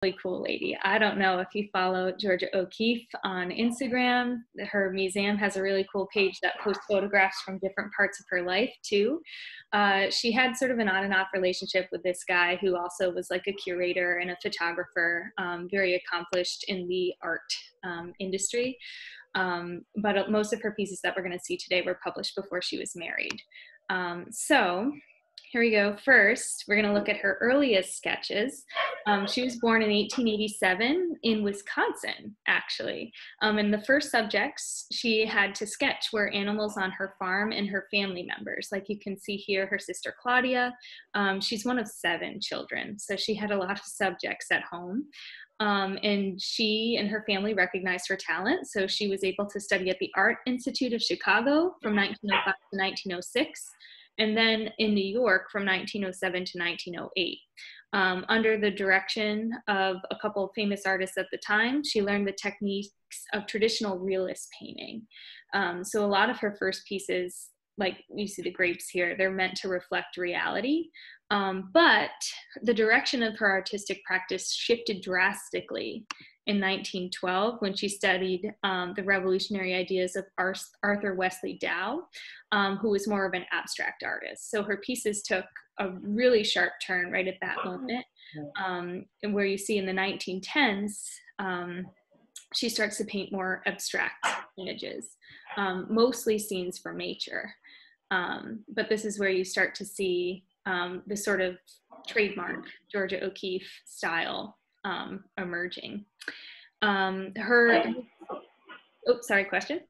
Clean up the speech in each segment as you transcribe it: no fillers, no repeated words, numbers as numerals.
really cool lady. I don't know if you follow Georgia O'Keeffe on Instagram. Her museum has a really cool page that posts photographs from different parts of her life too. She had sort of an on and off relationship with this guy who also was like a curator and a photographer, very accomplished in the art industry. But most of her pieces that we're going to see today were published before she was married. So here we go. First, we're going to look at her earliest sketches. She was born in 1887 in Wisconsin, actually. And the first subjects she had to sketch were animals on her farm and her family members. Like you can see here, her sister Claudia. She's one of 7 children, so she had a lot of subjects at home. And she and her family recognized her talent, so she was able to study at the Art Institute of Chicago from 1905 to 1906. And then in New York from 1907 to 1908. Under the direction of a couple of famous artists at the time, she learned the techniques of traditional realist painting. So a lot of her first pieces, like you see the grapes here, they're meant to reflect reality. But the direction of her artistic practice shifted drastically in 1912 when she studied the revolutionary ideas of Arthur Wesley Dow, who was more of an abstract artist. So her pieces took a really sharp turn right at that moment, and where you see in the 1910s, she starts to paint more abstract images, mostly scenes from nature. But this is where you start to see the sort of trademark Georgia O'Keeffe style emerging. Question?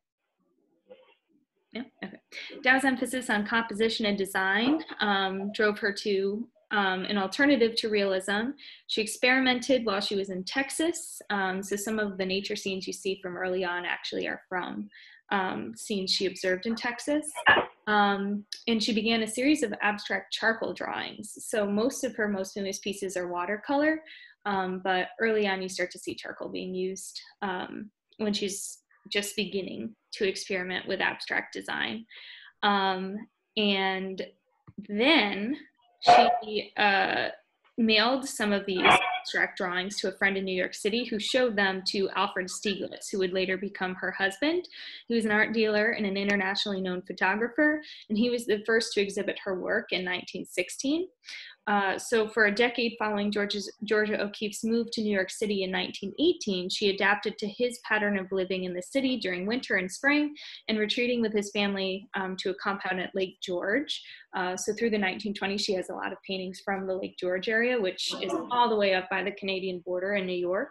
Yeah, okay. Dow's emphasis on composition and design drove her to an alternative to realism. She experimented while she was in Texas. So some of the nature scenes you see from early on actually are from scenes she observed in Texas. And she began a series of abstract charcoal drawings. So most of her most famous pieces are watercolor, but early on you start to see charcoal being used when she's just beginning to experiment with abstract design. And then she mailed some of these abstract drawings to a friend in New York City who showed them to Alfred Stieglitz, who would later become her husband. He was an art dealer and an internationally known photographer, and he was the first to exhibit her work in 1916. So for a decade following Georgia O'Keeffe's move to New York City in 1918, she adapted to his pattern of living in the city during winter and spring and retreating with his family to a compound at Lake George. So through the 1920s, she has a lot of paintings from the Lake George area, which is all the way up by the Canadian border in New York.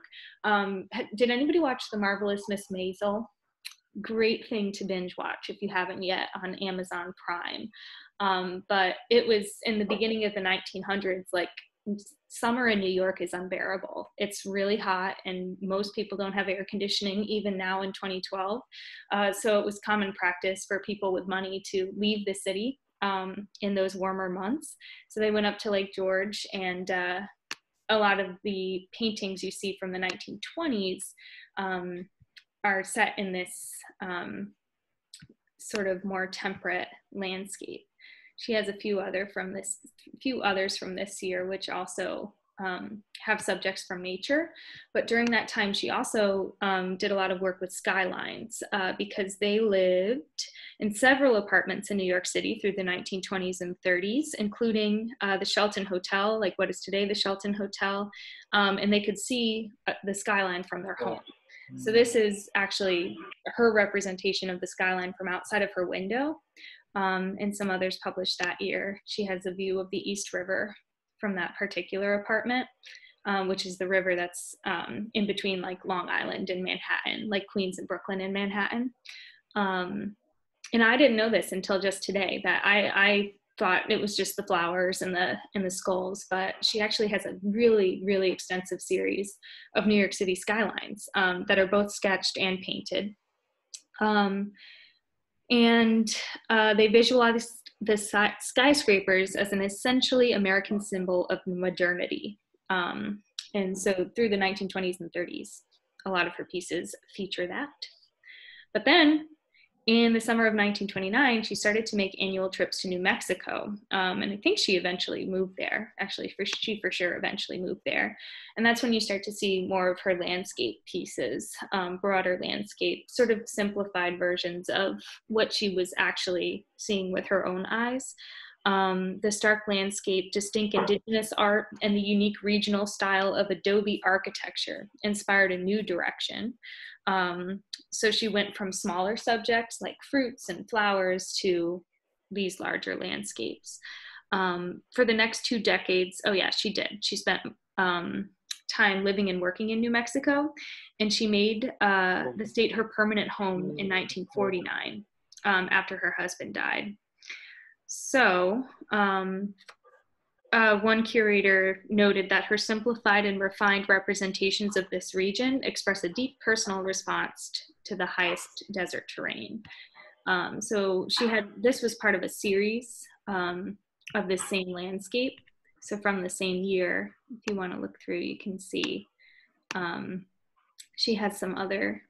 Did anybody watch The Marvelous Miss Maisel? Great thing to binge watch if you haven't yet on Amazon Prime. But it was in the beginning of the 1900s, like summer in New York is unbearable. It's really hot and most people don't have air conditioning even now in 2012. So it was common practice for people with money to leave the city in those warmer months. So they went up to Lake George, and a lot of the paintings you see from the 1920s are set in this sort of more temperate landscape. She has a few others from this year, which also have subjects from nature. But during that time, she also did a lot of work with skylines because they lived in several apartments in New York City through the 1920s and 30s, including the Shelton Hotel, like what is today the Shelton Hotel, and they could see the skyline from their home. So this is actually her representation of the skyline from outside of her window. And some others published that year. She has a view of the East River from that particular apartment, which is the river that's in between like Long Island and Manhattan, like Queens and Brooklyn and Manhattan. And I didn't know this until just today, that I thought it was just the flowers and the skulls, but she actually has a really, really extensive series of New York City skylines that are both sketched and painted. And they visualized the skyscrapers as an essentially American symbol of modernity. And so through the 1920s and 30s, a lot of her pieces feature that. But then In the summer of 1929, she started to make annual trips to New Mexico. And I think she eventually moved there. Actually, she for sure eventually moved there. And that's when you start to see more of her landscape pieces, broader landscape, sort of simplified versions of what she was actually seeing with her own eyes. The stark landscape, distinct indigenous art, and the unique regional style of adobe architecture inspired a new direction. So she went from smaller subjects like fruits and flowers to these larger landscapes. For the next 2 decades, oh yeah, she did. She spent time living and working in New Mexico, and she made the state her permanent home in 1949 after her husband died. So one curator noted that her simplified and refined representations of this region express a deep personal response to the highest desert terrain. So this was part of a series of the same landscape. So from the same year, if you want to look through, you can see she has some others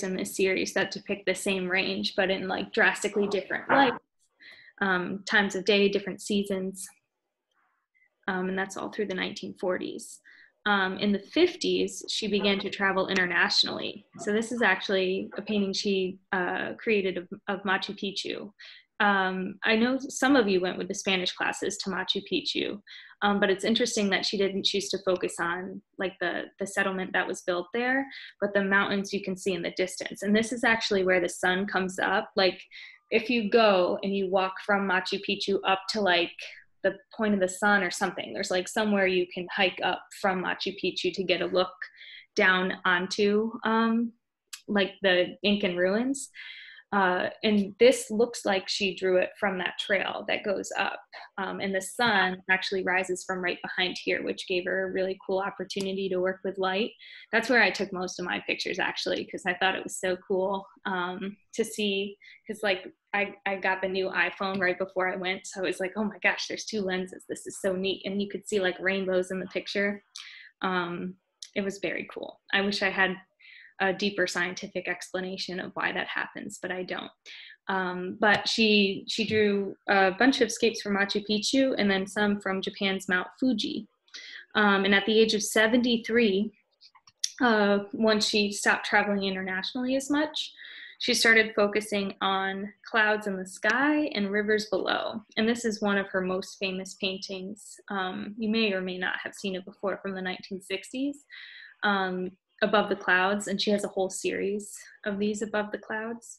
in this series that depict the same range, but in like drastically different lights, times of day, different seasons. And that's all through the 1940s. In the 50s, she began to travel internationally. So this is actually a painting she created of Machu Picchu. I know some of you went with the Spanish classes to Machu Picchu, but it's interesting that she didn't choose to focus on like the settlement that was built there, but the mountains you can see in the distance. And this is actually where the sun comes up. Like if you go and you walk from Machu Picchu up to like the point of the sun or something, there's like somewhere you can hike up from Machu Picchu to get a look down onto like the Incan ruins. And this looks like she drew it from that trail that goes up. And the sun actually rises from right behind here, which gave her a really cool opportunity to work with light. That's where I took most of my pictures actually, because I thought it was so cool to see, because like I got the new iPhone right before I went. So I was like, oh my gosh, there's 2 lenses. This is so neat. And you could see like rainbows in the picture. It was very cool. I wish I had a deeper scientific explanation of why that happens, but I don't. But she drew a bunch of escapes from Machu Picchu and then some from Japan's Mount Fuji. And at the age of 73, once she stopped traveling internationally as much, she started focusing on clouds in the sky and rivers below. And this is one of her most famous paintings. You may or may not have seen it before, from the 1960s. Above the Clouds, and she has a whole series of these above the clouds.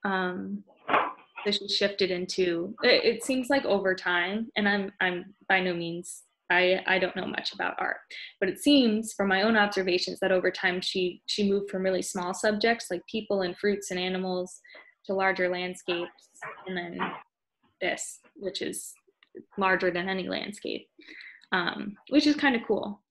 So she shifted into, it seems like over time, and I'm by no means, I don't know much about art, but it seems from my own observations that over time she moved from really small subjects like people and fruits and animals to larger landscapes, and then this, which is larger than any landscape, which is kind of cool.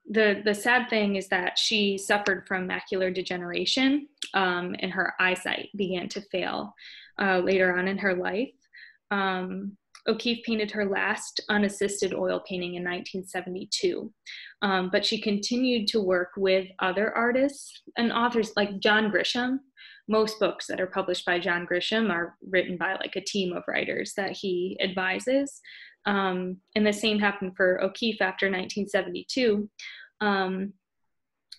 The sad thing is that she suffered from macular degeneration, and her eyesight began to fail later on in her life. O'Keeffe painted her last unassisted oil painting in 1972, but she continued to work with other artists and authors like John Grisham. Most books that are published by John Grisham are written by like a team of writers that he advises. And the same happened for O'Keeffe after 1972.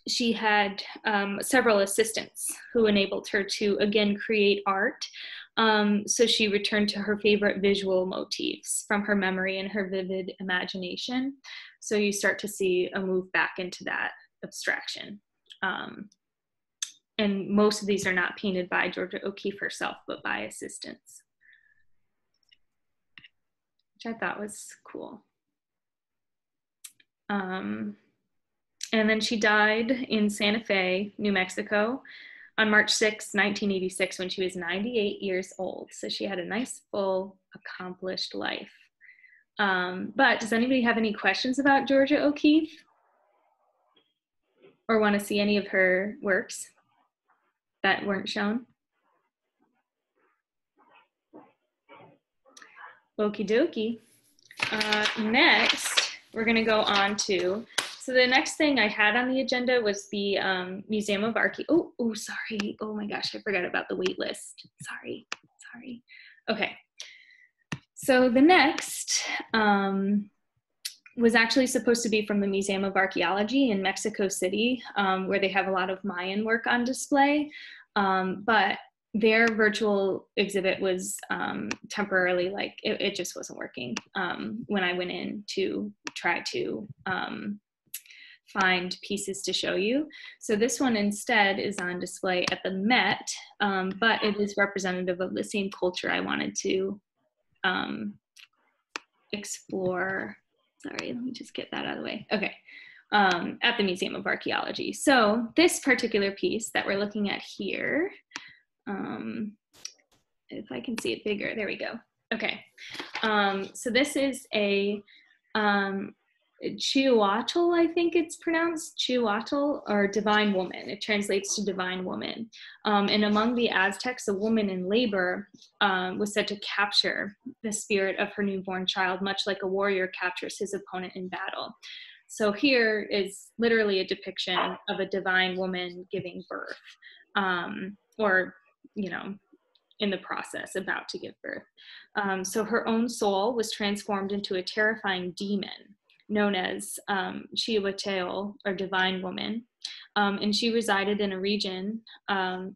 She had several assistants who enabled her to again create art. So she returned to her favorite visual motifs from her memory and her vivid imagination. So you start to see a move back into that abstraction. And most of these are not painted by Georgia O'Keeffe herself, but by assistants, which I thought was cool. And then she died in Santa Fe, New Mexico on March 6, 1986, when she was 98 years old. So she had a nice, full, accomplished life. But does anybody have any questions about Georgia O'Keeffe? Or want to see any of her works that weren't shown? Okie dokie. Next, we're going to go on to So the next thing I had on the agenda was the Museum of sorry. Oh my gosh, I forgot about the wait list. Sorry. Okay. So the next was actually supposed to be from the Museum of Archaeology in Mexico City, where they have a lot of Mayan work on display. But their virtual exhibit was temporarily, like, it just wasn't working when I went in to try to find pieces to show you. So this one instead is on display at the Met, but it is representative of the same culture I wanted to explore. Sorry, let me just get that out of the way. Okay, at the Museum of Archaeology. So this particular piece that we're looking at here, if I can see it bigger, there we go. Okay, so this is a Chihuatl, I think it's pronounced, Chihuatl, or divine woman. It translates to divine woman. And among the Aztecs, a woman in labor was said to capture the spirit of her newborn child, much like a warrior captures his opponent in battle. So here is literally a depiction of a divine woman giving birth, or, you know, in the process, about to give birth. So her own soul was transformed into a terrifying demon known as Chihuahua, or divine woman. And she resided in a region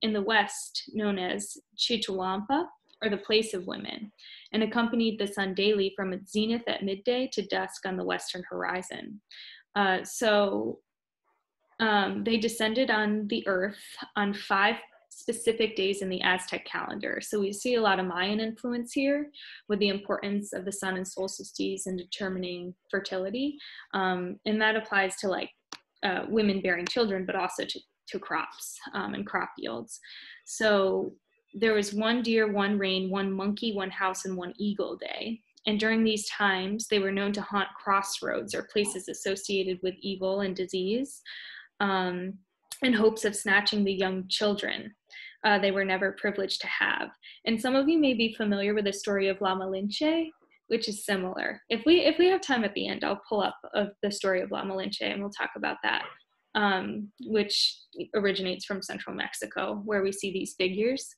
in the west known as Chitulampa, or the place of women, and accompanied the sun daily from its zenith at midday to dusk on the western horizon. So they descended on the earth on 5 specific days in the Aztec calendar. So we see a lot of Mayan influence here, with the importance of the sun and solstices in determining fertility. And that applies to, like, women bearing children, but also to crops and crop yields. So there was 1 deer, 1 rain, 1 monkey, 1 house, and 1 eagle day. And during these times, they were known to haunt crossroads, or places associated with evil and disease, in hopes of snatching the young children they were never privileged to have. And some of you may be familiar with the story of La Malinche, which is similar. If we have time at the end, I'll pull up the story of La Malinche and we'll talk about that, which originates from central Mexico, where we see these figures.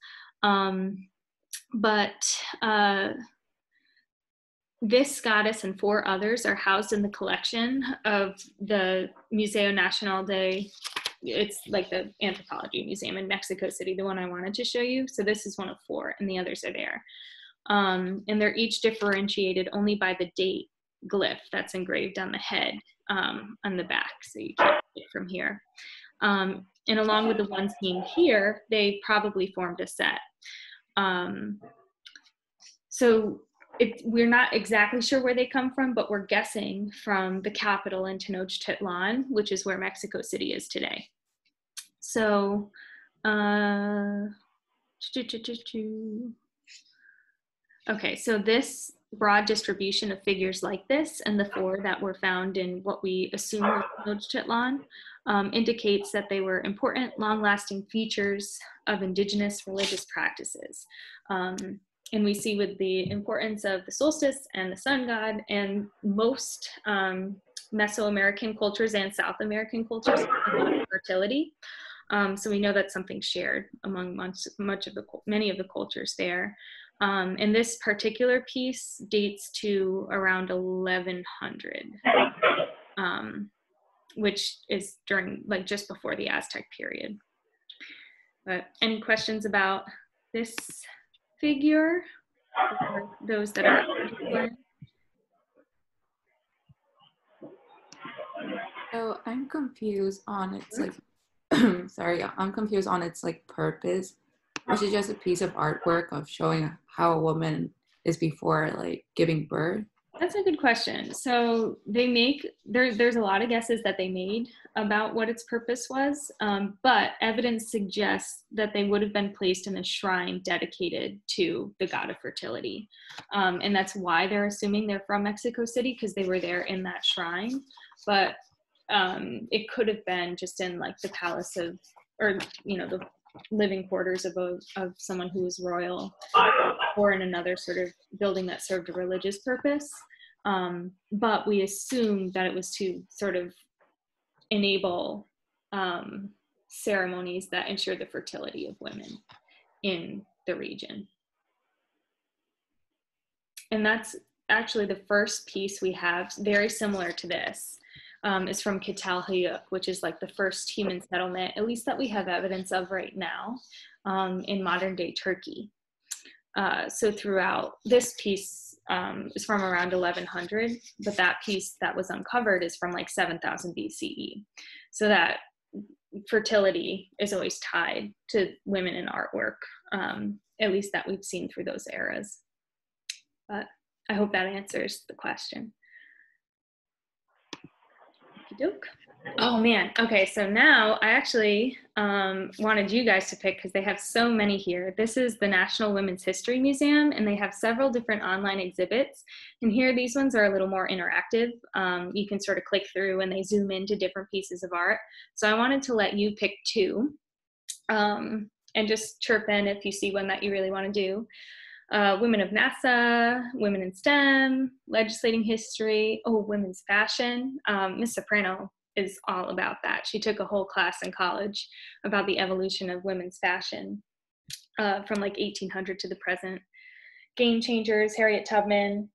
This goddess and 4 others are housed in the collection of the Museo Nacional de, it's like the Anthropology Museum in Mexico City, the one I wanted to show you. So this is one of 4, and the others are there. And they're each differentiated only by the date glyph that's engraved on the head, on the back, so you can't see it from here. And along with the ones seen here, they probably formed a set. So we're not exactly sure where they come from, but we're guessing from the capital in Tenochtitlan, which is where Mexico City is today. So, okay, so this broad distribution of figures like this, and the 4 that were found in what we assume was Tenochtitlan, indicates that they were important, long-lasting features of indigenous religious practices. And we see with the importance of the solstice and the sun god, and most Mesoamerican cultures and South American cultures, fertility. So we know that's something shared among many of the cultures there. And this particular piece dates to around 1100, which is during, like, just before the Aztec period. But any questions about this figure, or those that are learned? So I'm confused on its, like, sorry, I'm confused on its, like, purpose. Was it just a piece of artwork of showing how a woman is before, like, giving birth? That's a good question. So there's a lot of guesses that they made about what its purpose was, but evidence suggests that they would have been placed in a shrine dedicated to the god of fertility. And that's why they're assuming they're from Mexico City, because they were there in that shrine. But it could have been just in, like, the palace of, or, you know, the living quarters of someone who was royal, or in another sort of building that served a religious purpose. But we assume that it was to sort of enable ceremonies that ensure the fertility of women in the region. And that's actually the first piece we have, very similar to this, is from Çatalhöyük, which is like the first human settlement, at least that we have evidence of right now, in modern day Turkey. So throughout, this piece is from around 1100, but that piece that was uncovered is from like 7000 BCE. So that fertility is always tied to women in artwork, at least that we've seen through those eras. But I hope that answers the question. Okey-doke. Oh man, okay, so now I actually wanted you guys to pick, because they have so many here. This is the National Women's History Museum, and they have several different online exhibits. And here, these ones are a little more interactive. You can sort of click through and they zoom into different pieces of art. So I wanted to let you pick two, and just chirp in if you see one that you really want to do. Women of NASA, women in STEM, legislating history, women's fashion. Miss Soprano is all about that. She took a whole class in college about the evolution of women's fashion from like 1800 to the present. Game changers, Harriet Tubman,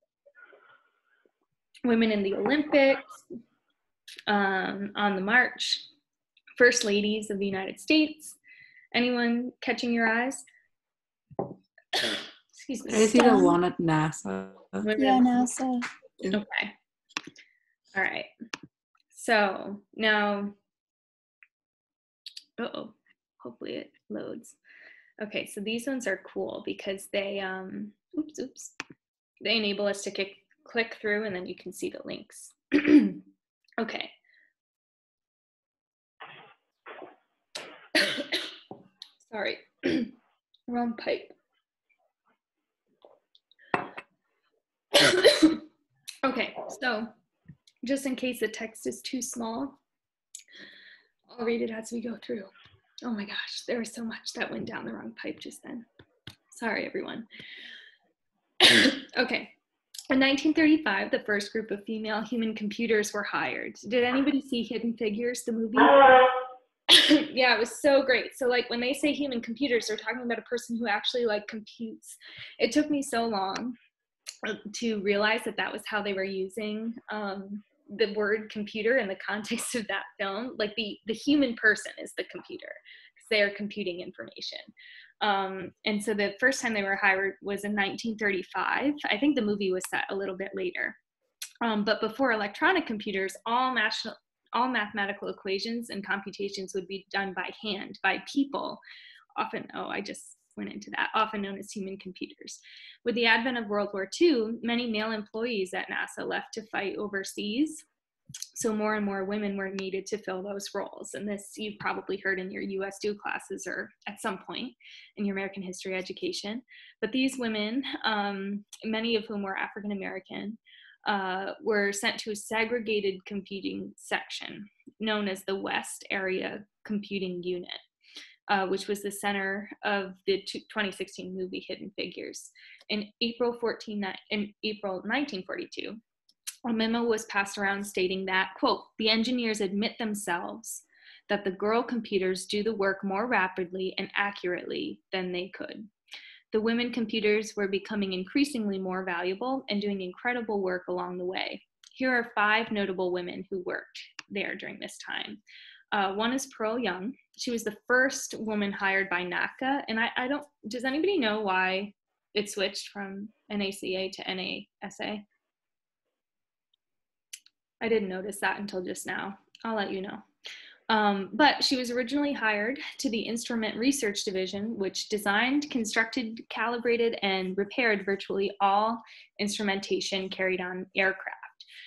women in the Olympics, on the march, first ladies of the United States. Anyone catching your eyes? Excuse me. I see the one at NASA. Yeah, NASA. Okay. All right. So now, hopefully it loads. Okay, so these ones are cool because they, they enable us to click through and then you can see the links. Okay. Sorry, wrong pipe. Okay, so just in case the text is too small, I'll read it as we go through. Oh my gosh, there was so much that went down the wrong pipe just then. Sorry, everyone. Okay, in 1935, the first group of female human computers were hired. Did anybody see Hidden Figures, the movie? Yeah, it was so great. So like when they say human computers, they're talking about a person who actually like computes. It took me so long to realize that that was how they were using the word computer in the context of that film. Like the human person is the computer because they are computing information. And so the first time they were hired was in 1935. I think the movie was set a little bit later. But before electronic computers, all mathematical equations and computations would be done by hand, by people, often known as human computers. With the advent of World War II, many male employees at NASA left to fight overseas. So more and more women were needed to fill those roles. And this you've probably heard in your US2 classes or at some point in your American history education. But these women, many of whom were African American, were sent to a segregated computing section known as the West Area Computing Unit, which was the center of the 2016 movie Hidden Figures. In April 1942, a memo was passed around stating that, quote, the engineers admit themselves that the girl computers do the work more rapidly and accurately than they could. The women computers were becoming increasingly more valuable and doing incredible work along the way. Here are 5 notable women who worked there during this time. One is Pearl Young. She was the first woman hired by NACA. And does anybody know why it switched from NACA to NASA? I didn't notice that until just now. I'll let you know. But she was originally hired to the Instrument Research Division, which designed, constructed, calibrated, and repaired virtually all instrumentation carried on aircraft.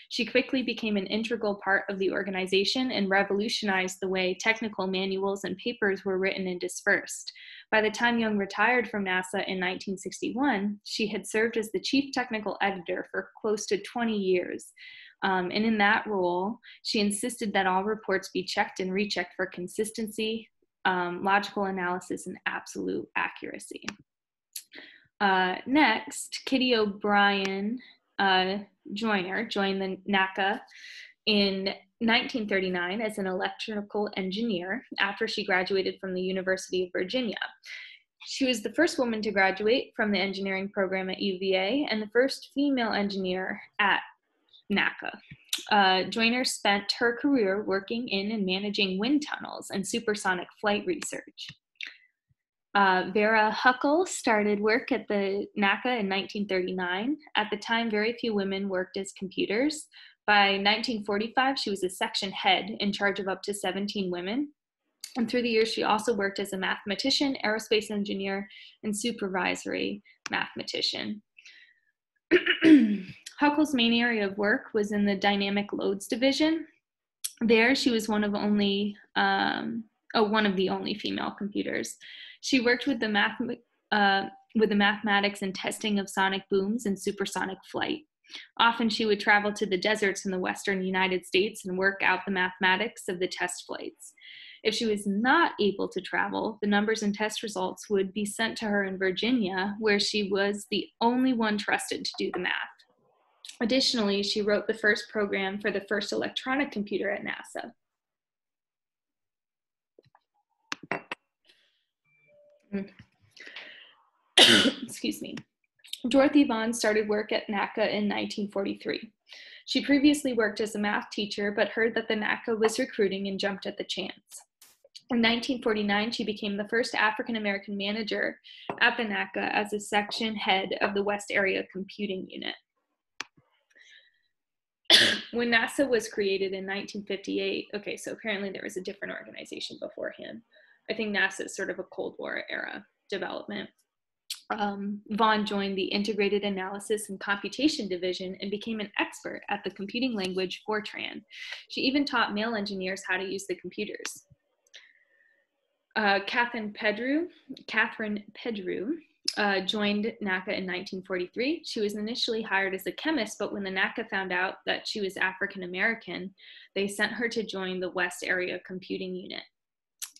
She quickly became an integral part of the organization and revolutionized the way technical manuals and papers were written and dispersed. By the time Young retired from NASA in 1961, she had served as the chief technical editor for close to 20 years. And in that role, she insisted that all reports be checked and rechecked for consistency, logical analysis, and absolute accuracy. Next, Kitty O'Brien Joyner joined the NACA in 1939 as an electrical engineer after she graduated from the University of Virginia. She was the first woman to graduate from the engineering program at UVA and the first female engineer at NACA. Joyner spent her career working in and managing wind tunnels and supersonic flight research. Vera Huckel started work at the NACA in 1939. At the time, very few women worked as computers. By 1945, she was a section head in charge of up to 17 women. And through the years, she also worked as a mathematician, aerospace engineer, and supervisory mathematician. Huckel's main area of work was in the dynamic loads division. There, she was one of the only female computers. She worked with the mathematics and testing of sonic booms and supersonic flight. Often she would travel to the deserts in the western United States and work out the mathematics of the test flights. If she was not able to travel, the numbers and test results would be sent to her in Virginia, where she was the only one trusted to do the math. Additionally, she wrote the first program for the first electronic computer at NASA. Excuse me. Dorothy Vaughan started work at NACA in 1943. She previously worked as a math teacher, but heard that the NACA was recruiting and jumped at the chance. In 1949, she became the first African-American manager at the NACA as a section head of the West Area Computing Unit. When NASA was created in 1958, okay, so apparently there was a different organization beforehand. I think NASA is sort of a Cold War era development. Vaughan joined the Integrated Analysis and Computation Division and became an expert at the computing language Fortran. She even taught male engineers how to use the computers. Catherine Pedrew joined NACA in 1943. She was initially hired as a chemist, but when the NACA found out that she was African American, they sent her to join the West Area Computing Unit.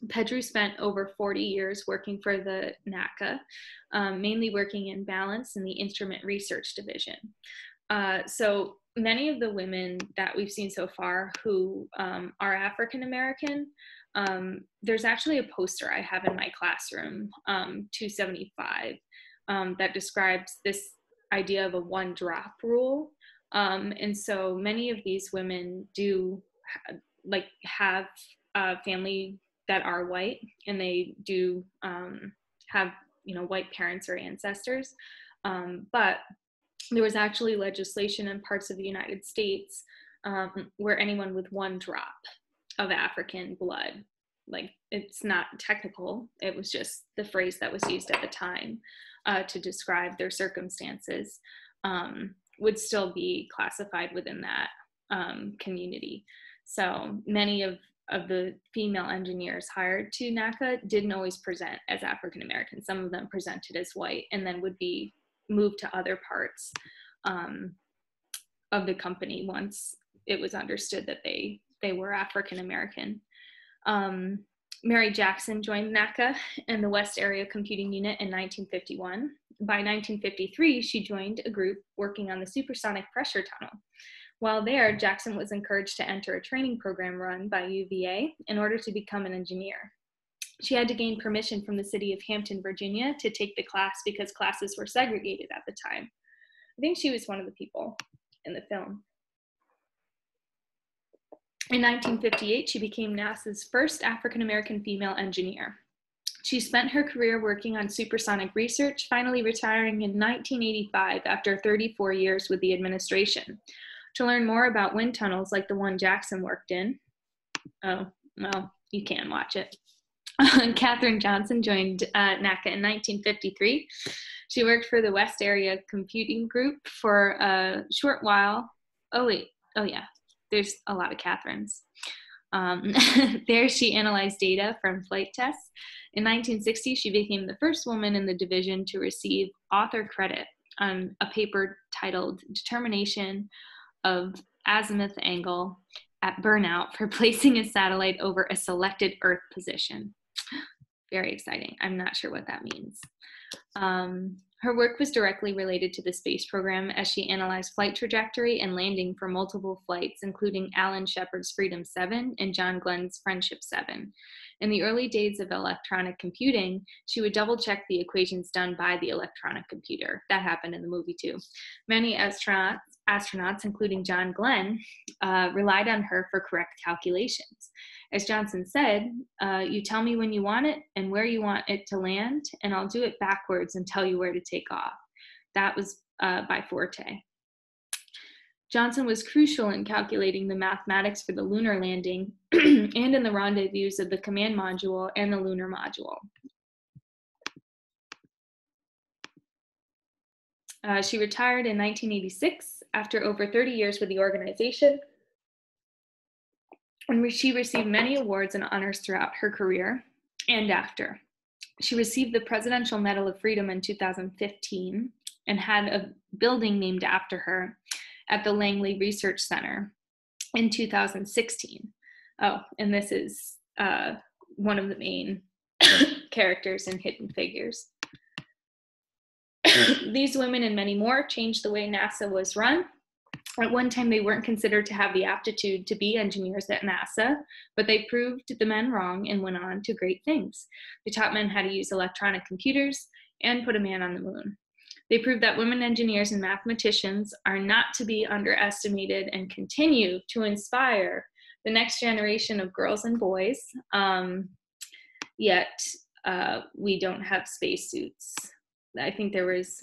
Pedrew spent over 40 years working for the NACA, mainly working in balance in the Instrument Research Division. So many of the women that we've seen so far who are African American, there's actually a poster I have in my classroom, 275, that describes this idea of a one drop rule. And so many of these women do have family that are white, and they do have white parents or ancestors. But there was actually legislation in parts of the United States where anyone with one drop of African blood, like, it's not technical, it was just the phrase that was used at the time to describe their circumstances, would still be classified within that community. So many of the female engineers hired to NACA didn't always present as African American. Some of them presented as white and then would be moved to other parts of the company once it was understood that they were African American. Mary Jackson joined NACA and the West Area Computing Unit in 1951. By 1953, she joined a group working on the supersonic pressure tunnel. While there, Jackson was encouraged to enter a training program run by UVA in order to become an engineer. She had to gain permission from the city of Hampton, Virginia to take the class because classes were segregated at the time. I think she was one of the people in the film. In 1958, she became NASA's first African-American female engineer. She spent her career working on supersonic research, finally retiring in 1985 after 34 years with the administration. To learn more about wind tunnels like the one Jackson worked in, you can watch it. Katherine Johnson joined NACA in 1953. She worked for the West Area Computing Group for a short while. There's a lot of Catherines. There she analyzed data from flight tests. In 1960, she became the first woman in the division to receive author credit on a paper titled Determination of Azimuth Angle at Burnout for placing a satellite over a selected Earth position. Very exciting. I'm not sure what that means. Her work was directly related to the space program as she analyzed flight trajectory and landing for multiple flights, including Alan Shepard's Freedom 7 and John Glenn's Friendship 7. In the early days of electronic computing, she would double check the equations done by the electronic computer. That happened in the movie too. Many astronauts, including John Glenn, relied on her for correct calculations. As Johnson said, you tell me when you want it and where you want it to land, and I'll do it backwards and tell you where to take off. That was by Forte. Johnson was crucial in calculating the mathematics for the lunar landing and in the rendezvous of the command module and the lunar module. She retired in 1986 after over 30 years with the organization, and she received many awards and honors throughout her career and after. She received the Presidential Medal of Freedom in 2015 and had a building named after her at the Langley Research Center in 2016. Oh, and this is one of the main characters in Hidden Figures. These women and many more changed the way NASA was run. At one time, they weren't considered to have the aptitude to be engineers at NASA, but they proved the men wrong and went on to great things. They taught men how to use electronic computers and put a man on the moon. They proved that women engineers and mathematicians are not to be underestimated and continue to inspire the next generation of girls and boys. Yet we don't have spacesuits. I think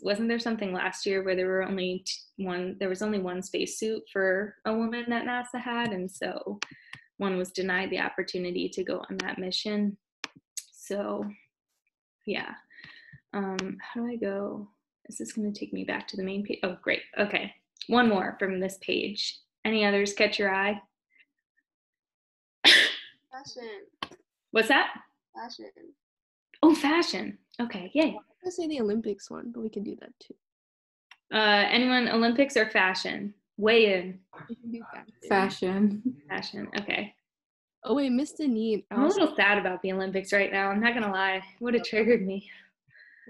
wasn't there something last year where there was only one spacesuit for a woman that NASA had, and so one was denied the opportunity to go on that mission. So yeah, how do I go? Is this going to take me back to the main page? Oh, great. Okay, one more from this page. Any others catch your eye? Fashion. What's that? Fashion. Oh, fashion. Okay, yay. I was gonna say the Olympics one, but we can do that too. Anyone, Olympics or fashion? Weigh in. We can do Fashion. Fashion, okay. Oh wait, Miss Deneen. I'm a little sad about the Olympics right now. I'm not gonna lie. It would have triggered me.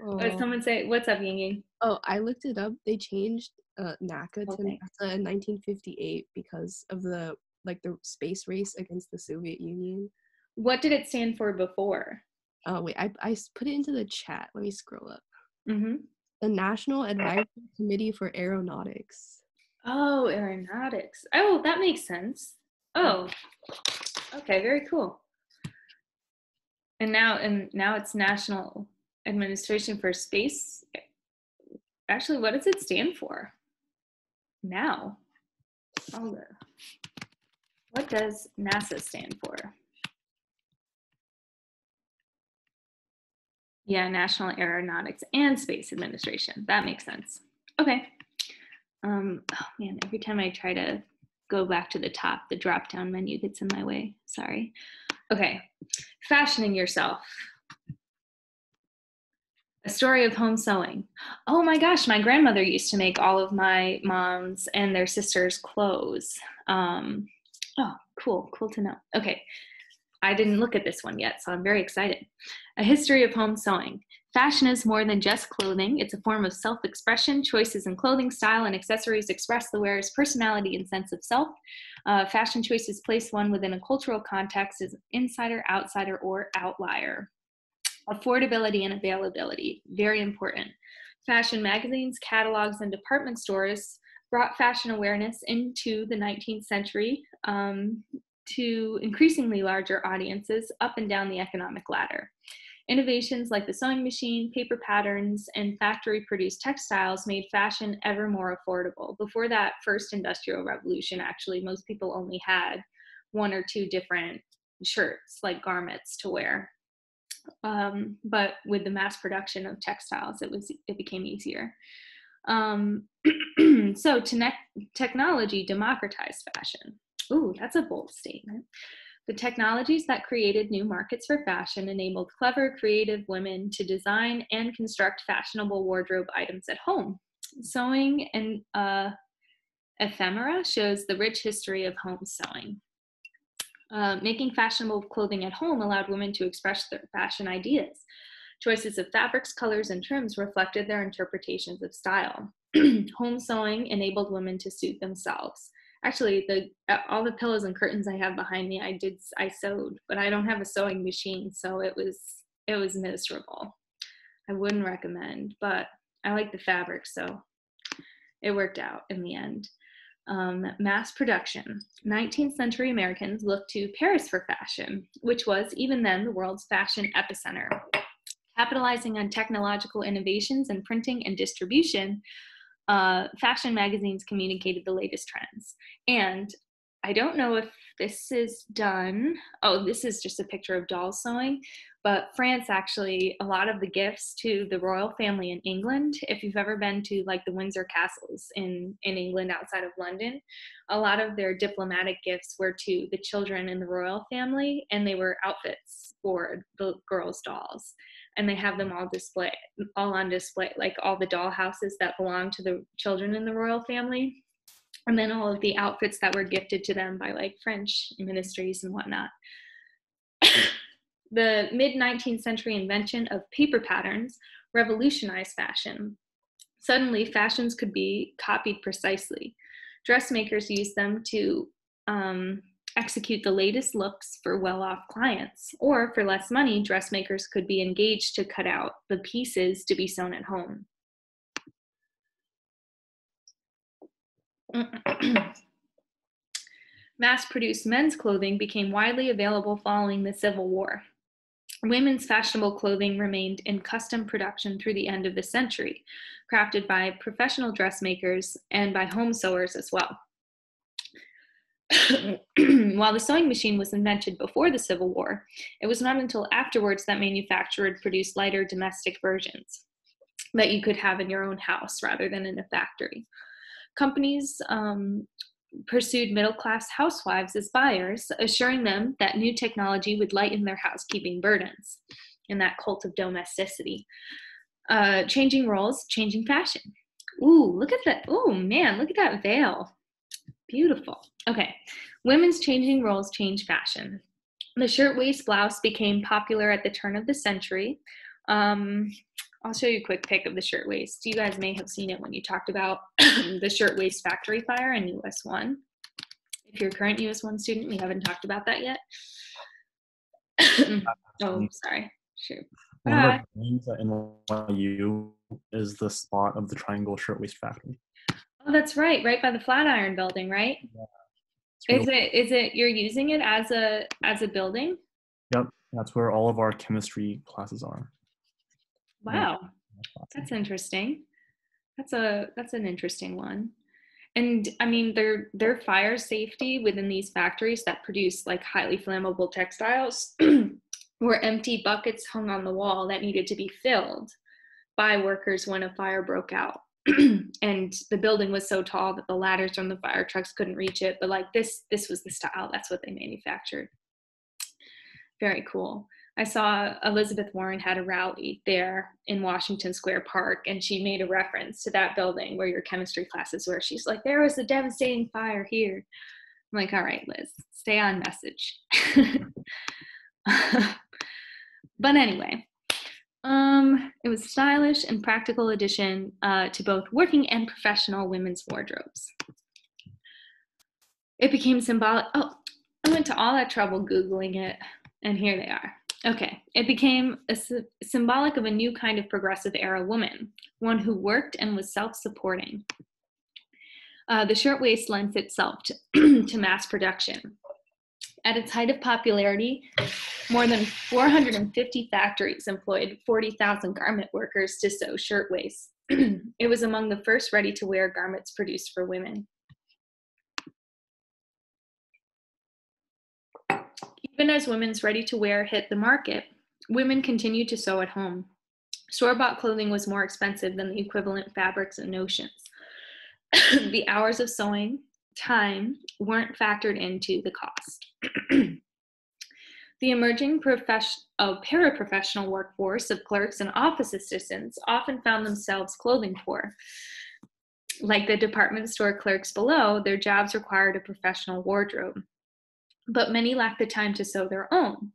Would someone say, what's up, Ying Ying? Oh, I looked it up. They changed NACA to NASA in 1958 because of the space race against the Soviet Union. What did it stand for before? Oh wait, I put it into the chat. Let me scroll up. Mm-hmm. The National Advisory Committee for Aeronautics. Oh, aeronautics. Oh, that makes sense. Oh, okay, very cool. And now it's National Administration for Space. Actually, what does it stand for? Now. What does NASA stand for? Yeah, National Aeronautics and Space Administration. That makes sense. Okay. Oh man, every time I try to go back to the top, the drop-down menu gets in my way. Sorry. Okay. Fashioning yourself. A story of home sewing. Oh my gosh, my grandmother used to make all of my mom's and their sisters' clothes. Oh, cool to know. Okay. I didn't look at this one yet, so I'm very excited. A history of home sewing. Fashion is more than just clothing. It's a form of self-expression. Choices in clothing, style, and accessories express the wearer's personality and sense of self. Fashion choices place one within a cultural context as insider, outsider, or outlier. Affordability and availability, very important. Fashion magazines, catalogs, and department stores brought fashion awareness into the 19th century to increasingly larger audiences up and down the economic ladder. Innovations like the sewing machine, paper patterns, and factory-produced textiles made fashion ever more affordable. Before that first industrial revolution, actually, most people only had one or two different shirts, like garments, to wear. But with the mass production of textiles, it became easier. So technology democratized fashion. Ooh, that's a bold statement. The technologies that created new markets for fashion enabled clever, creative women to design and construct fashionable wardrobe items at home. Sewing and ephemera shows the rich history of home sewing. Making fashionable clothing at home allowed women to express their fashion ideas. Choices of fabrics, colors, and trims reflected their interpretations of style. Home sewing enabled women to suit themselves. Actually, all the pillows and curtains I have behind me, I sewed, but I don't have a sewing machine, so it was miserable. I wouldn't recommend, but I like the fabric, so it worked out in the end. Mass production. 19th century Americans looked to Paris for fashion, which was even then the world's fashion epicenter. Capitalizing on technological innovations in printing and distribution, fashion magazines communicated the latest trends. And I don't know if this is done. Oh, this is just a picture of doll sewing. But France, actually, a lot of the gifts to the royal family in England, if you've ever been to like the Windsor castles in England outside of London, a lot of their diplomatic gifts were to the children in the royal family, and they were outfits for the girls' dolls. And they have them all on display, like all the doll houses that belong to the children in the royal family. And then all of the outfits that were gifted to them by like French ministries and whatnot. The mid-19th century invention of paper patterns revolutionized fashion. Suddenly, fashions could be copied precisely. Dressmakers used them to execute the latest looks for well-off clients, or for less money, dressmakers could be engaged to cut out the pieces to be sewn at home. Mass-produced men's clothing became widely available following the Civil War. Women's fashionable clothing remained in custom production through the end of the century, crafted by professional dressmakers and by home sewers as well. While the sewing machine was invented before the Civil War, it was not until afterwards that manufacturers produced lighter domestic versions that you could have in your own house rather than in a factory. Companies pursued middle-class housewives as buyers, assuring them that new technology would lighten their housekeeping burdens in that cult of domesticity. Changing roles, changing fashion. Ooh, look at that. Oh man, look at that veil. Beautiful. Okay, women's changing roles change fashion. The shirtwaist blouse became popular at the turn of the century. I'll show you a quick pic of the shirtwaist. You guys may have seen it when you talked about the shirtwaist factory fire in US 1. If you're a current US 1 student, we haven't talked about that yet. Oh, sorry. Sure. One of our things at NYU is the spot of the Triangle Shirtwaist Factory. Oh, that's right. Right by the Flatiron building, right? Yeah. Is it you're using it as a building? Yep. That's where all of our chemistry classes are. Wow. That's interesting. That's an interesting one. And I mean, their fire safety within these factories that produce like highly flammable textiles were empty buckets hung on the wall that needed to be filled by workers when a fire broke out. And the building was so tall that the ladders from the fire trucks couldn't reach it. But like this was the style. That's what they manufactured. Very cool. I saw Elizabeth Warren had a rally there in Washington Square Park, and she made a reference to that building where your chemistry classes were. She's like, there was a devastating fire here. I'm like, all right, Liz, stay on message. But anyway, it was a stylish and practical addition to both working and professional women's wardrobes. It became symbolic. Oh, I went to all that trouble Googling it, and here they are. Okay, it became symbolic of a new kind of progressive era woman, one who worked and was self-supporting. The shirtwaist lends itself to mass production. At its height of popularity, more than 450 factories employed 40,000 garment workers to sew shirtwaists. It was among the first ready-to-wear garments produced for women. Even as women's ready-to-wear hit the market, women continued to sew at home. Store-bought clothing was more expensive than the equivalent fabrics and notions. The hours of sewing time weren't factored into the cost. The emerging paraprofessional workforce of clerks and office assistants often found themselves clothing poor. Like the department store clerks below, their jobs required a professional wardrobe. But many lacked the time to sew their own.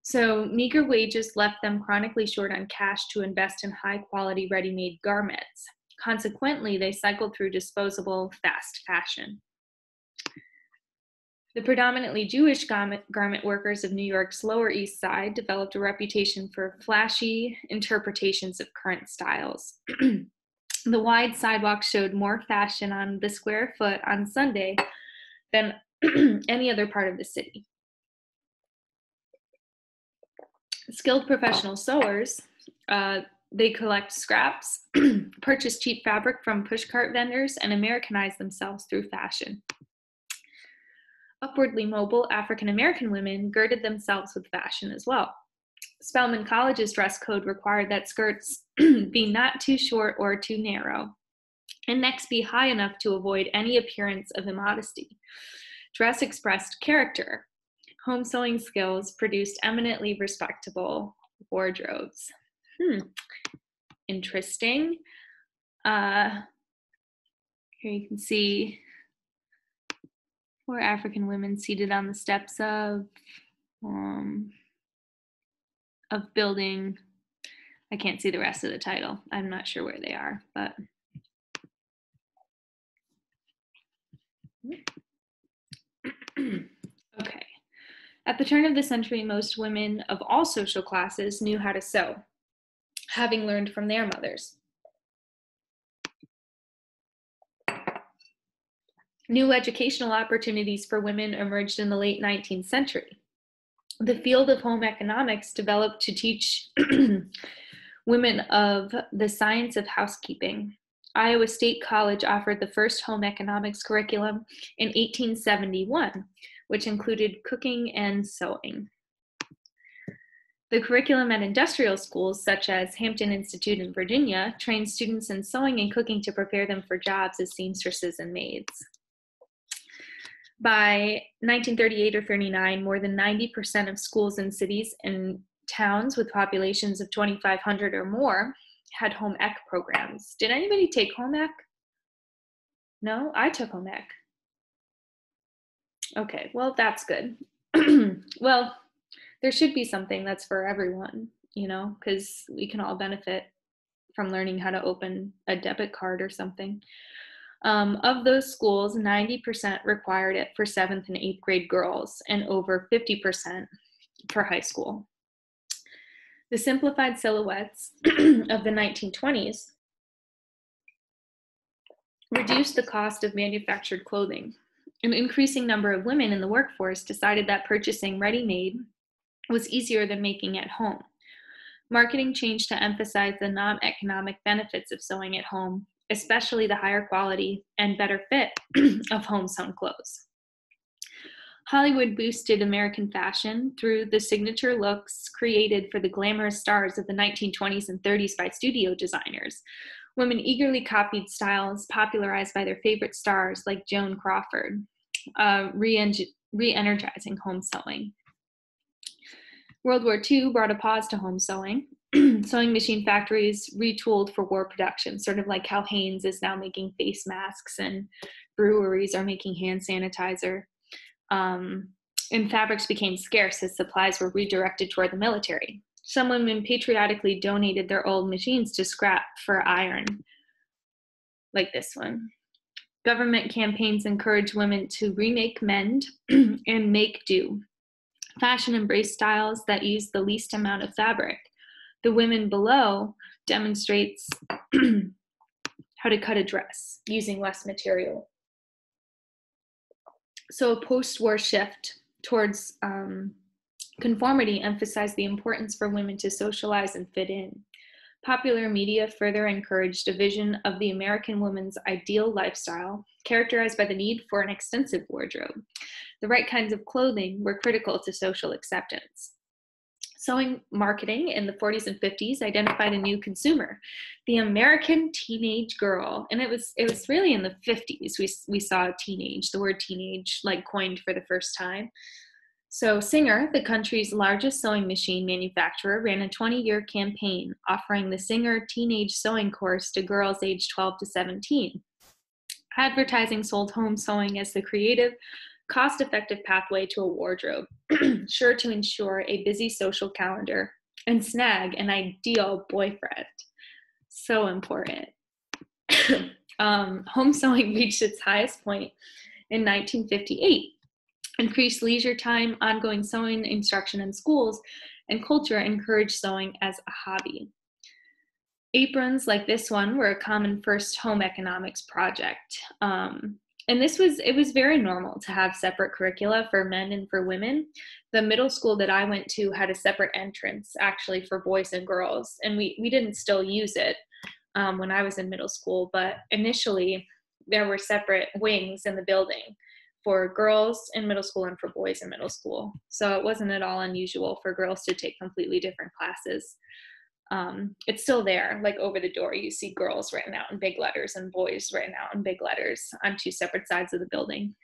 So meager wages left them chronically short on cash to invest in high-quality ready-made garments. Consequently, they cycled through disposable fast fashion. The predominantly Jewish garment workers of New York's Lower East Side developed a reputation for flashy interpretations of current styles. The wide sidewalk showed more fashion on the square foot on Sunday than any other part of the city. Skilled professional sewers, they collect scraps, purchase cheap fabric from pushcart vendors, and Americanize themselves through fashion. Upwardly mobile African-American women girded themselves with fashion as well. Spelman College's dress code required that skirts be not too short or too narrow, and necks be high enough to avoid any appearance of immodesty. Dress expressed character. Home sewing skills produced eminently respectable wardrobes. Interesting. Here you can see 4 African women seated on the steps of building. I can't see the rest of the title. I'm not sure where they are, but okay. At the turn of the century, most women of all social classes knew how to sew, having learned from their mothers. New educational opportunities for women emerged in the late 19th century. The field of home economics developed to teach women of the science of housekeeping. Iowa State College offered the first home economics curriculum in 1871, which included cooking and sewing. The curriculum at industrial schools, such as Hampton Institute in Virginia, trained students in sewing and cooking to prepare them for jobs as seamstresses and maids. By 1938 or 39, more than 90% of schools in cities and towns with populations of 2,500 or more had home ec programs. Did anybody take home ec? No, I took home ec. Okay, well, that's good. Well, there should be something that's for everyone, you know, because we can all benefit from learning how to open a debit card or something. Of those schools, 90% required it for 7th and 8th grade girls and over 50% for high school. The simplified silhouettes of the 1920s reduced the cost of manufactured clothing. An increasing number of women in the workforce decided that purchasing ready-made was easier than making at home. Marketing changed to emphasize the non-economic benefits of sewing at home, especially the higher quality and better fit of home-sewn clothes. Hollywood boosted American fashion through the signature looks created for the glamorous stars of the 1920s and 30s by studio designers. Women eagerly copied styles popularized by their favorite stars like Joan Crawford, re-energizing home sewing. World War II brought a pause to home sewing. Sewing machine factories retooled for war production, sort of like how Hanes is now making face masks and breweries are making hand sanitizer. And fabrics became scarce as supplies were redirected toward the military. Some women patriotically donated their old machines to scrap for iron, like this one. Government campaigns encouraged women to remake, mend, and make do. Fashion embraced styles that used the least amount of fabric. The women below demonstrates how to cut a dress using less material. So a post-war shift towards conformity emphasized the importance for women to socialize and fit in. Popular media further encouraged a vision of the American woman's ideal lifestyle, characterized by the need for an extensive wardrobe. The right kinds of clothing were critical to social acceptance. Sewing marketing in the 40s and 50s identified a new consumer, the American teenage girl. And it was really in the 50s we saw the word teenage like coined for the first time. So Singer, the country's largest sewing machine manufacturer, ran a 20-year campaign offering the Singer Teenage Sewing Course to girls aged 12 to 17. Advertising sold home sewing as the creative, cost-effective pathway to a wardrobe, sure to ensure a busy social calendar, and snag an ideal boyfriend. So important. Home sewing reached its highest point in 1958. Increased leisure time, ongoing sewing instruction in schools, and culture encouraged sewing as a hobby. Aprons like this one were a common first home economics project. And it was very normal to have separate curricula for men and for women. The middle school that I went to had a separate entrance actually for boys and girls, and we didn't still use it when I was in middle school, but initially there were separate wings in the building for girls in middle school and for boys in middle school. So it wasn't at all unusual for girls to take completely different classes. It's still there, like over the door, you see girls written out in big letters and boys written out in big letters on two separate sides of the building.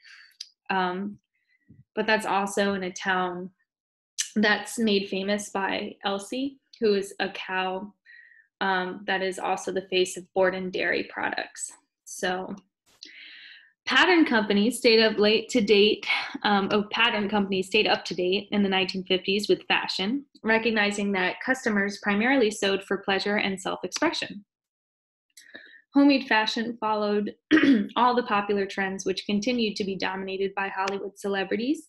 But that's also in a town that's made famous by Elsie, who is a cow that is also the face of Borden Dairy Products. So pattern companies stayed up to date in the 1950s with fashion, recognizing that customers primarily sewed for pleasure and self-expression. Homemade fashion followed all the popular trends, which continued to be dominated by Hollywood celebrities.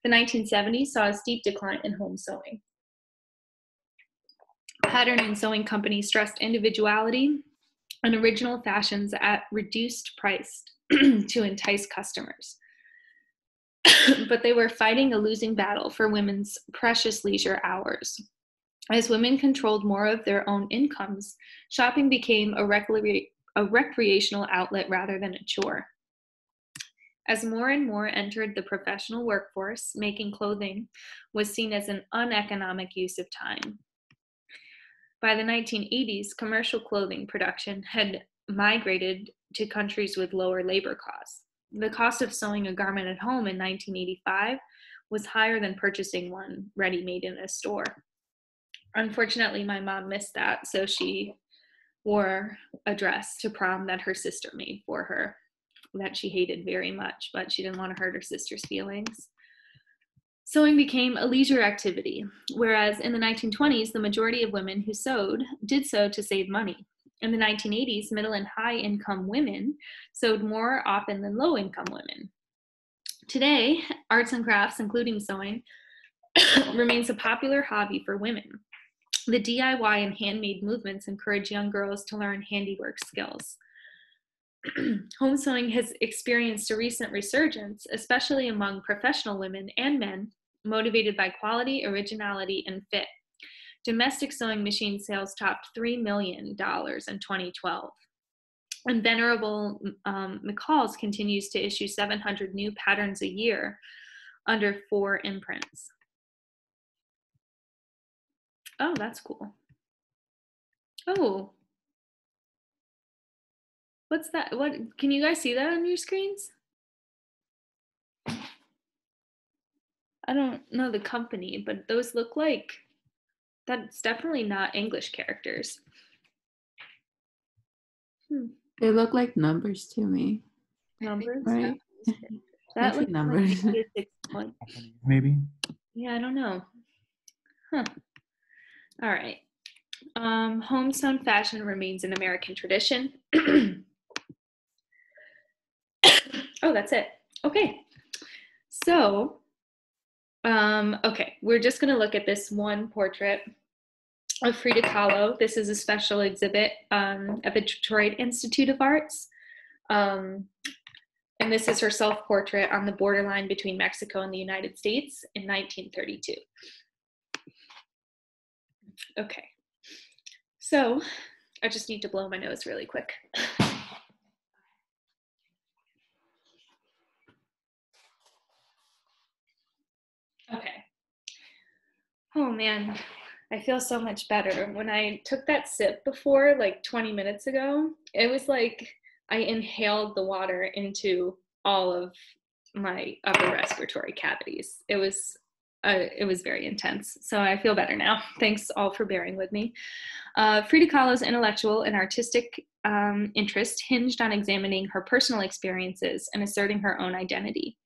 The 1970s saw a steep decline in home sewing. Pattern and sewing companies stressed individuality and original fashions at reduced price to entice customers. But they were fighting a losing battle for women's precious leisure hours. As women controlled more of their own incomes, shopping became a recreational outlet rather than a chore. As more and more entered the professional workforce, making clothing was seen as an uneconomic use of time. By the 1980s, commercial clothing production had migrated to countries with lower labor costs. The cost of sewing a garment at home in 1985 was higher than purchasing one ready-made in a store. Unfortunately, my mom missed that, so she wore a dress to prom that her sister made for her that she hated very much, but she didn't want to hurt her sister's feelings. Sewing became a leisure activity, whereas in the 1920s, the majority of women who sewed did so to save money. In the 1980s, middle and high-income women sewed more often than low-income women. Today, arts and crafts, including sewing, remains a popular hobby for women. The DIY and handmade movements encourage young girls to learn handiwork skills. Home sewing has experienced a recent resurgence, especially among professional women and men, motivated by quality, originality, and fit. Domestic sewing machine sales topped $3 million in 2012. And Venerable McCall's continues to issue 700 new patterns a year under 4 imprints. Oh, that's cool. Oh. What's that? What can you guys see that on your screens? I don't know the company, but those look like, that's definitely not English characters. They look like numbers to me. Numbers? Right? That looks numbers. like 6 points. Maybe. Yeah, I don't know. Huh. All right. Home sewn fashion remains an American tradition. Oh, that's it. Okay. So, okay, we're just going to look at this one portrait of Frida Kahlo. This is a special exhibit at the Detroit Institute of Arts. And this is her self-portrait on the borderline between Mexico and the United States in 1932. Okay. So, I just need to blow my nose really quick. Okay. Oh man, I feel so much better. When I took that sip before, like 20 minutes ago, it was like I inhaled the water into all of my upper respiratory cavities. It was very intense. So I feel better now. Thanks all for bearing with me. Frida Kahlo's intellectual and artistic interest hinged on examining her personal experiences and asserting her own identity.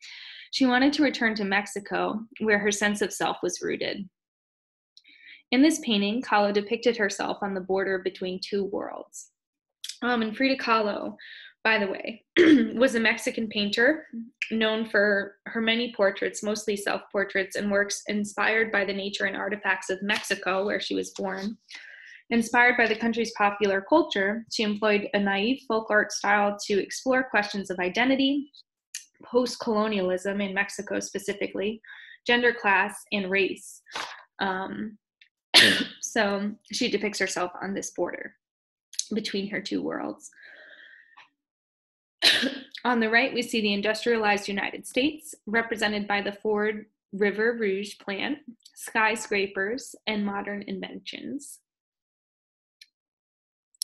She wanted to return to Mexico, where her sense of self was rooted. In this painting, Kahlo depicted herself on the border between two worlds. And Frida Kahlo, by the way, was a Mexican painter known for her many portraits, mostly self-portraits, and works inspired by the nature and artifacts of Mexico, where she was born. Inspired by the country's popular culture, she employed a naive folk art style to explore questions of identity, post-colonialism in Mexico specifically, gender, class, and race. So she depicts herself on this border between her two worlds. On the right, we see the industrialized United States, represented by the Ford River Rouge plant, skyscrapers, and modern inventions.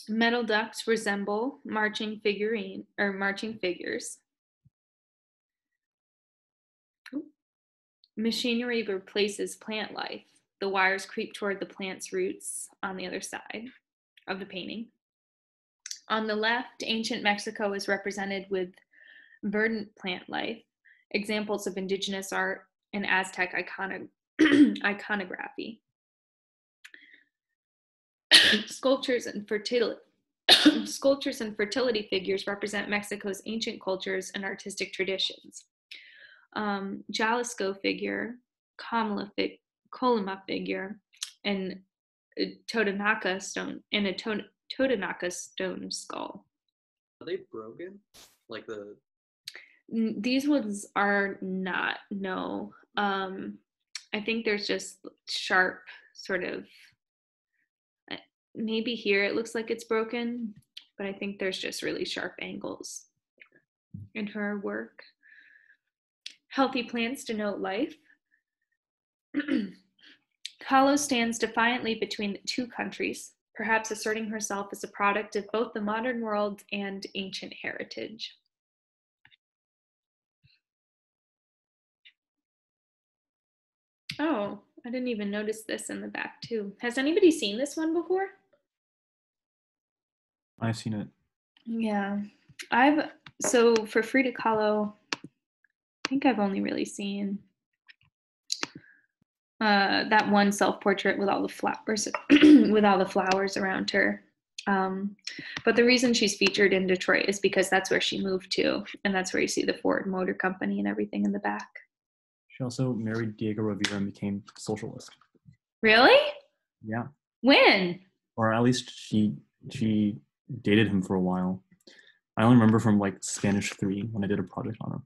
Metal ducts resemble marching figures. Machinery replaces plant life. The wires creep toward the plant's roots on the other side of the painting. On the left, ancient Mexico is represented with verdant plant life, examples of indigenous art and Aztec iconography. Sculptures and fertility figures represent Mexico's ancient cultures and artistic traditions. Jalisco figure, Colima figure, and a Totonaca stone skull. Are they broken? Like the These ones are not, no. I think there's just sharp sort of, maybe here it looks like it's broken, but I think there's just really sharp angles in her work. Healthy plants denote life. Kahlo stands defiantly between the two countries, perhaps asserting herself as a product of both the modern world and ancient heritage. Oh, I didn't even notice this in the back too. Has anybody seen this one before? I've seen it. Yeah, so for Frida Kahlo, I think I've only really seen that one self-portrait with all the flowers, around her. But the reason she's featured in Detroit is because that's where she moved to, and that's where you see the Ford Motor Company and everything in the back. She also married Diego Rivera and became socialist. Really? Yeah. When? Or at least she dated him for a while. I only remember from like Spanish 3 when I did a project on him.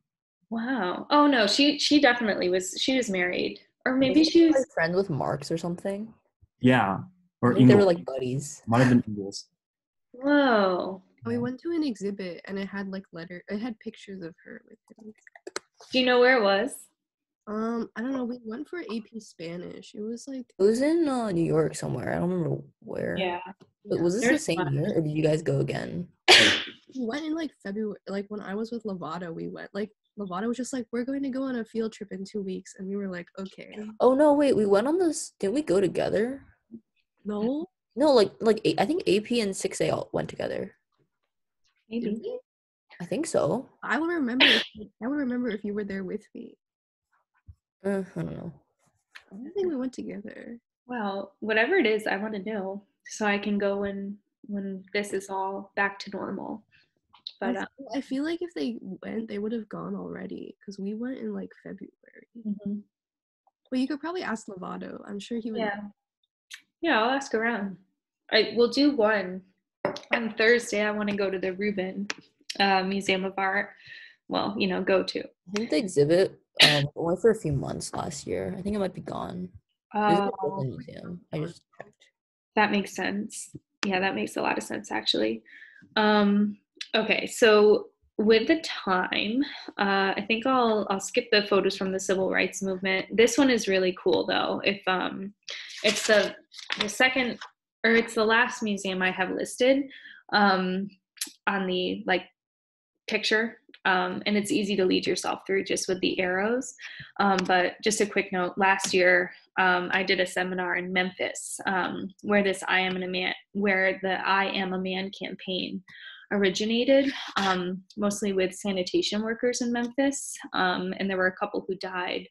Wow. Oh no, she definitely was. She was married, or maybe Wasn't she was like friends with Marx or something. Yeah. Or I think they were Ingalls. like buddies. Might have been Ingalls. Whoa. We went to an exhibit and it had like it had pictures of her with him. Do you know where it was? I don't know. We went for AP Spanish. It was like It was in New York somewhere. I don't remember where. Yeah. But was this the There's same one. year, or did you guys go again? we went in like February. Like when I was with Lovato, we went. Like Lovato was just like, we're going to go on a field trip in 2 weeks, and we were like, okay. Oh no, wait, we went on this. Didn't we go together? No. No, I think AP and 6A all went together. Maybe. I think so. I would remember. I would remember if you were there with me. I don't know. I don't think we went together. Well, whatever it is, I want to know so I can go when this is all back to normal. But I feel like if they went, they would have gone already because we went in like February. mm-hmm. Well, you could probably ask Lovato. I'm sure he would. Yeah, I'll ask around. We'll do one on Thursday. I want to go to the Rubin Museum of Art. Well, go to. I think the exhibit went for a few months last year. I think it might be gone. It's a Brooklyn museum. I just checked. That makes sense. Yeah, that makes a lot of sense actually. Okay, so with the time, I think I'll skip the photos from the civil rights movement. This one is really cool though. If it's the second, or it's the last museum I have listed on the picture, and it's easy to lead yourself through just with the arrows. But just a quick note, last year I did a seminar in Memphis where the I Am a Man campaign originated, mostly with sanitation workers in Memphis. And there were a couple who died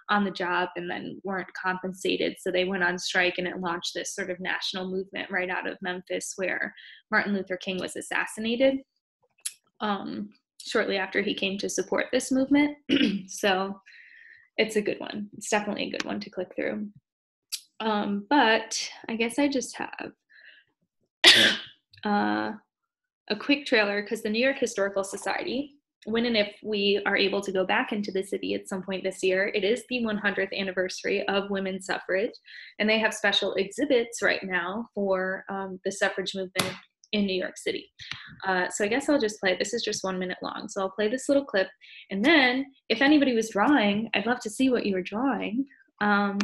on the job and then weren't compensated. So they went on strike, and it launched this sort of national movement right out of Memphis, where Martin Luther King was assassinated shortly after he came to support this movement. So it's a good one. It's definitely a good one to click through. But I guess I just have a quick trailer, because the New York Historical Society, when and if we are able to go back into the city at some point this year, it is the 100th anniversary of women's suffrage, and they have special exhibits right now for the suffrage movement in New York City. So I guess I'll just play, this is just 1 minute long, so I'll play this little clip, and then if anybody was drawing, I'd love to see what you were drawing. I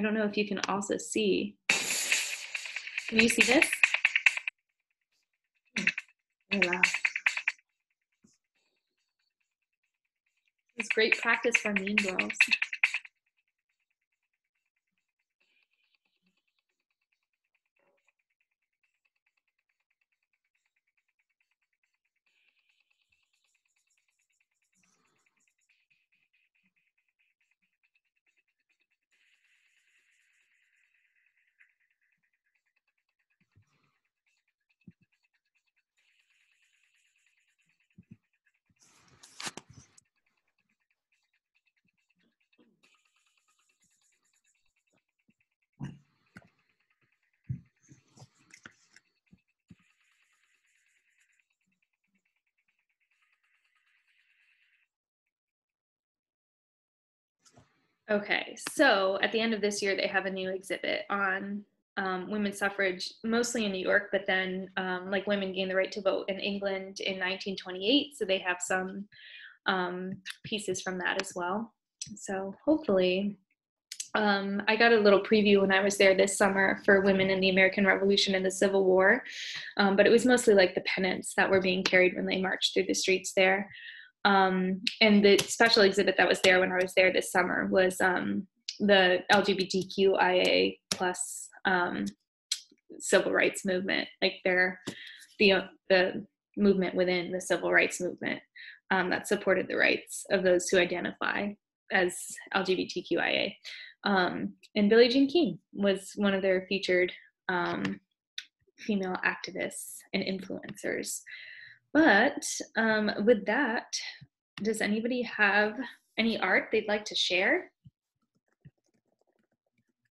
don't know if you can also see, can you see this? Wow. It's great practice for Mean Girls. Okay, so at the end of this year, they have a new exhibit on women's suffrage, mostly in New York, but then like women gained the right to vote in England in 1928. So they have some pieces from that as well. So hopefully, I got a little preview when I was there this summer for women in the American Revolution and the Civil War, but it was mostly like the pennants that were being carried when they marched through the streets there. And the special exhibit that was there when I was there this summer was the LGBTQIA plus civil rights movement, like the movement within the civil rights movement that supported the rights of those who identify as LGBTQIA. And Billie Jean King was one of their featured female activists and influencers. But with that, does anybody have any art they'd like to share?